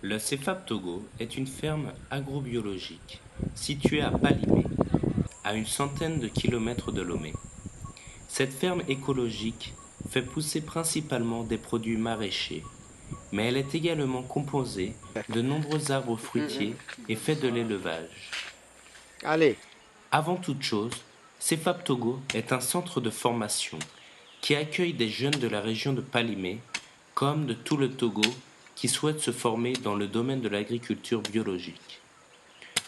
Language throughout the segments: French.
Le Cefap Togo est une ferme agrobiologique située à Palimé, à une centaine de kilomètres de Lomé. Cette ferme écologique fait pousser principalement des produits maraîchers, mais elle est également composée de nombreux arbres fruitiers et fait de l'élevage. Allez. Avant toute chose, Cefap Togo est un centre de formation qui accueille des jeunes de la région de Palimé, comme de tout le Togo, qui souhaitent se former dans le domaine de l'agriculture biologique.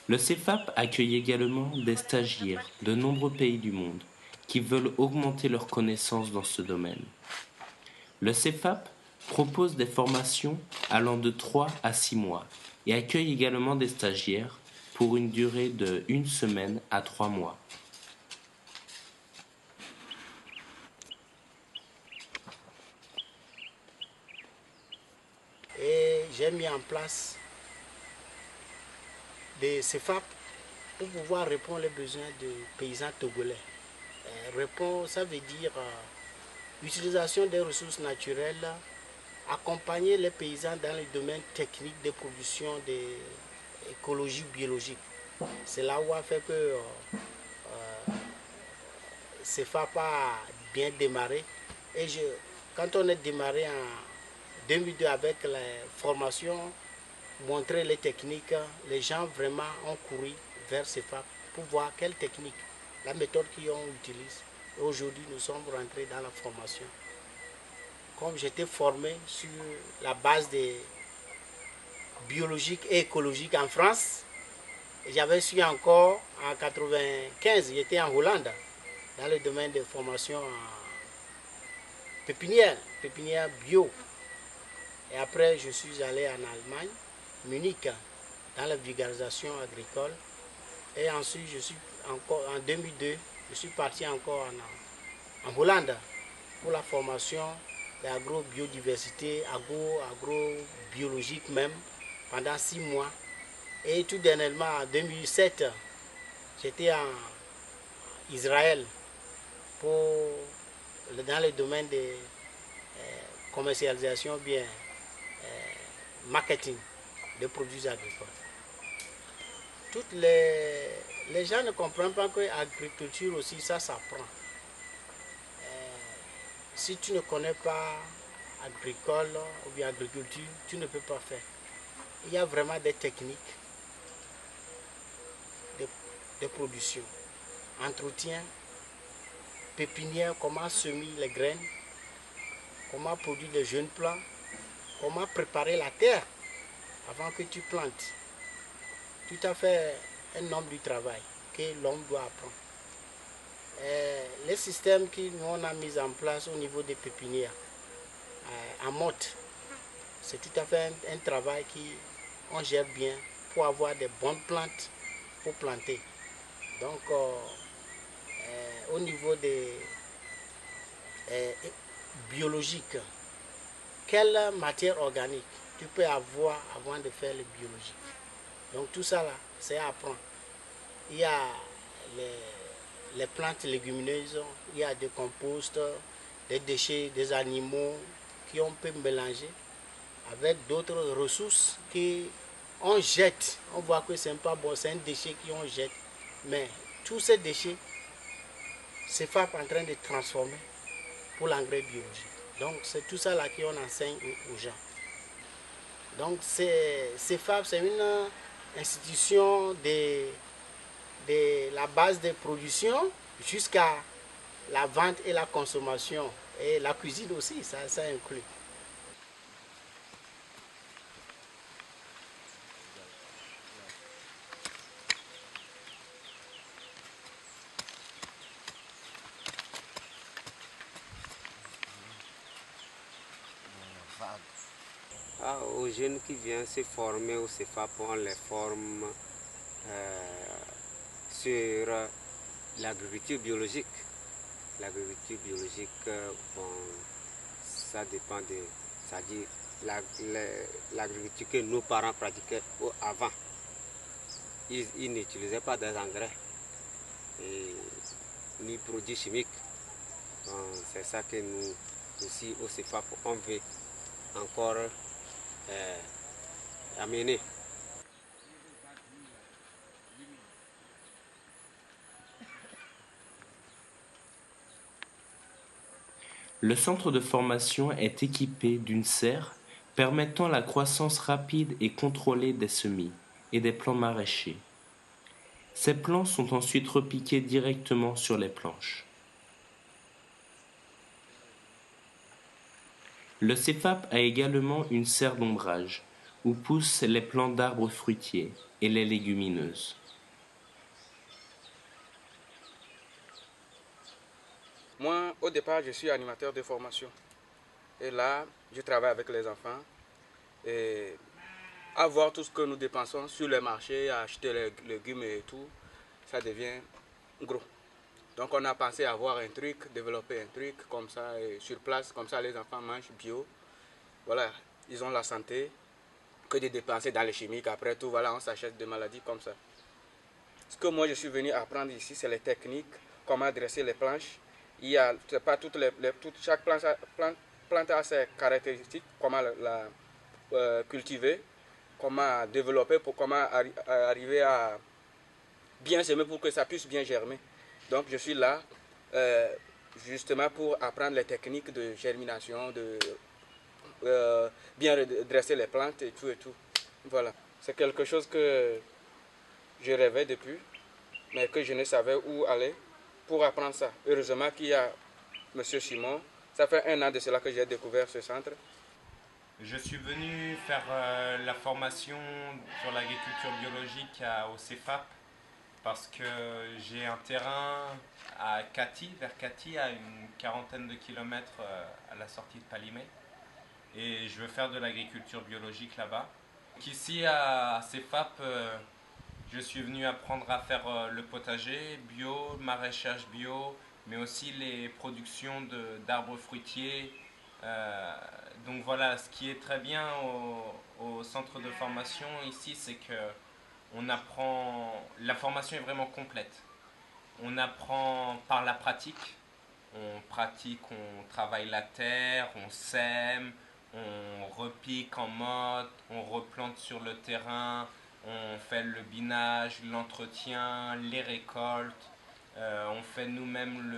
Le Cefap accueille également des stagiaires de nombreux pays du monde qui veulent augmenter leurs connaissances dans ce domaine. Le Cefap propose des formations allant de 3 à 6 mois et accueille également des stagiaires pour une durée de 1 semaine à 3 mois. Et j'ai mis en place des CEFAP pour pouvoir répondre aux besoins des paysans togolais. Répondre, ça veut dire l'utilisation des ressources naturelles, accompagner les paysans dans les domaines techniques de production d'écologie biologique. C'est là où a fait que CEFAP a bien démarré. Et quand on est démarré en 2002 avec les formations, montrer les techniques, les gens vraiment ont couru vers CEFAP pour voir quelle technique, la méthode qu'on utilise. Aujourd'hui, nous sommes rentrés dans la formation. Comme j'étais formé sur la base des biologiques et écologiques en France, j'avais su encore en 1995, j'étais en Hollande, dans le domaine de formation en pépinière bio. Et après, je suis allé en Allemagne, Munich, dans la vulgarisation agricole. Et ensuite, je suis encore en 2002, je suis parti encore en Hollande pour la formation d'agro-biodiversité, agro-biologique même, pendant 6 mois. Et tout dernièrement, en 2007, j'étais en Israël dans le domaine de commercialisation, bien marketing de produits agricoles. Toutes les gens ne comprennent pas que l'agriculture aussi, ça s'apprend. Si tu ne connais pas agricole ou bien agriculture, tu ne peux pas faire. Il y a vraiment des techniques de production, entretien, pépinière, comment semer les graines, comment produire les jeunes plants, comment préparer la terre avant que tu plantes. Tout à fait un nombre du travail que l'homme doit apprendre. Les systèmes qu'on a mis en place au niveau des pépinières, en mode, c'est tout à fait un travail qu'on gère bien pour avoir des bonnes plantes pour planter. Donc, au niveau des biologiques, quelle matière organique tu peux avoir avant de faire le biologique. Donc tout ça là, c'est à apprendre. Il y a les plantes légumineuses, il y a des composts, des déchets des animaux qu'on peut mélanger avec d'autres ressources qu'on jette. On voit que c'est pas bon, c'est un déchet qu'on jette. Mais tous ces déchets, c'est FAP en train de transformer pour l'engrais biologique. Donc c'est tout ça là qu'on enseigne aux gens. Donc CEFAP, c'est une institution de la base de production jusqu'à la vente et la consommation. Et la cuisine aussi, ça inclut. Aux jeunes qui viennent se former au CEFAP, on les forme sur l'agriculture biologique. L'agriculture biologique, bon, ça dépend de, c'est-à-dire l'agriculture que nos parents pratiquaient avant. Ils n'utilisaient pas des engrais ni produits chimiques. C'est ça que nous aussi au CEFAP on veut encore à mener. Le centre de formation est équipé d'une serre permettant la croissance rapide et contrôlée des semis et des plants maraîchers. Ces plants sont ensuite repiqués directement sur les planches. Le CEFAP a également une serre d'ombrage où poussent les plants d'arbres fruitiers et les légumineuses. Moi, au départ, je suis animateur de formation. Et là, je travaille avec les enfants. Et à voir tout ce que nous dépensons sur les marchés, à acheter les légumes et tout, ça devient gros. Donc on a pensé avoir un truc, développer un truc comme ça sur place, comme ça les enfants mangent bio. Voilà, ils ont la santé, que de dépenser dans les chimiques. Après tout, voilà, on s'achète des maladies comme ça. Ce que moi je suis venu apprendre ici, c'est les techniques, comment dresser les planches. Il y a pas chaque plante a ses caractéristiques, comment la cultiver, comment développer, comment arriver à bien semer pour que ça puisse bien germer. Donc je suis là justement pour apprendre les techniques de germination, de bien dresser les plantes et tout et tout. Voilà, c'est quelque chose que je rêvais depuis, mais que je ne savais où aller pour apprendre ça. Heureusement qu'il y a M. Simon. Ça fait 1 an de cela que j'ai découvert ce centre. Je suis venu faire la formation sur l'agriculture biologique au CEFAP parce que j'ai un terrain à Cati, vers Cati, à une 40aine de kilomètres à la sortie de Palimé. Et je veux faire de l'agriculture biologique là-bas. Ici à CEFAP, je suis venu apprendre à faire le potager bio, maraîchage bio, mais aussi les productions d'arbres fruitiers. Donc voilà, ce qui est très bien au centre de formation ici, c'est que la formation est vraiment complète. On apprend par la pratique. On pratique, on travaille la terre, on sème, on repique en motte, on replante sur le terrain, on fait le binage, l'entretien, les récoltes. On fait nous-mêmes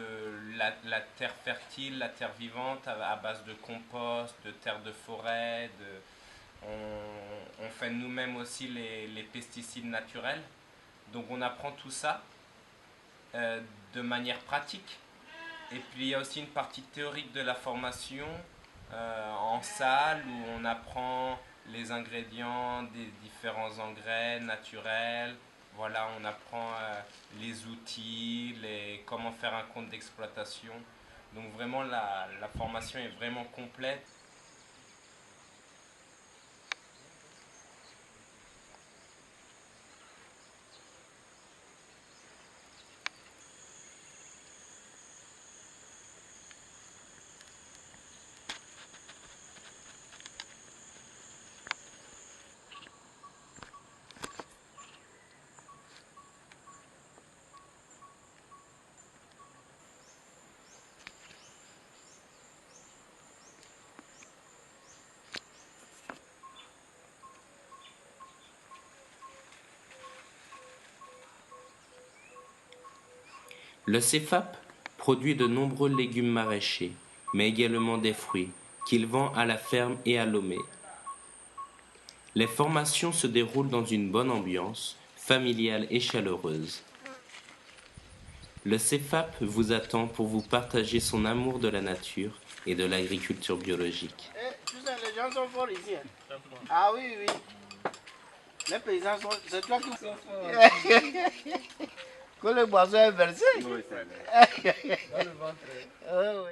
la terre fertile, la terre vivante à base de compost, de terre de forêt. On fait nous-mêmes aussi les pesticides naturels. Donc on apprend tout ça de manière pratique. Et puis il y a aussi une partie théorique de la formation en salle où on apprend les ingrédients des différents engrais naturels. Voilà, on apprend les outils, comment faire un compte d'exploitation. Donc vraiment la formation est vraiment complète. Le CEFAP produit de nombreux légumes maraîchers, mais également des fruits, qu'il vend à la ferme et à Lomé. Les formations se déroulent dans une bonne ambiance, familiale et chaleureuse. Le CEFAP vous attend pour vous partager son amour de la nature et de l'agriculture biologique. Tu sais, les gens sont forts ici. Hein. Ah oui, oui. Les paysans sont... C'est toi qui... Que le boisson est versé. Oui, c'est vrai. Dans le ventre. Oui, oui.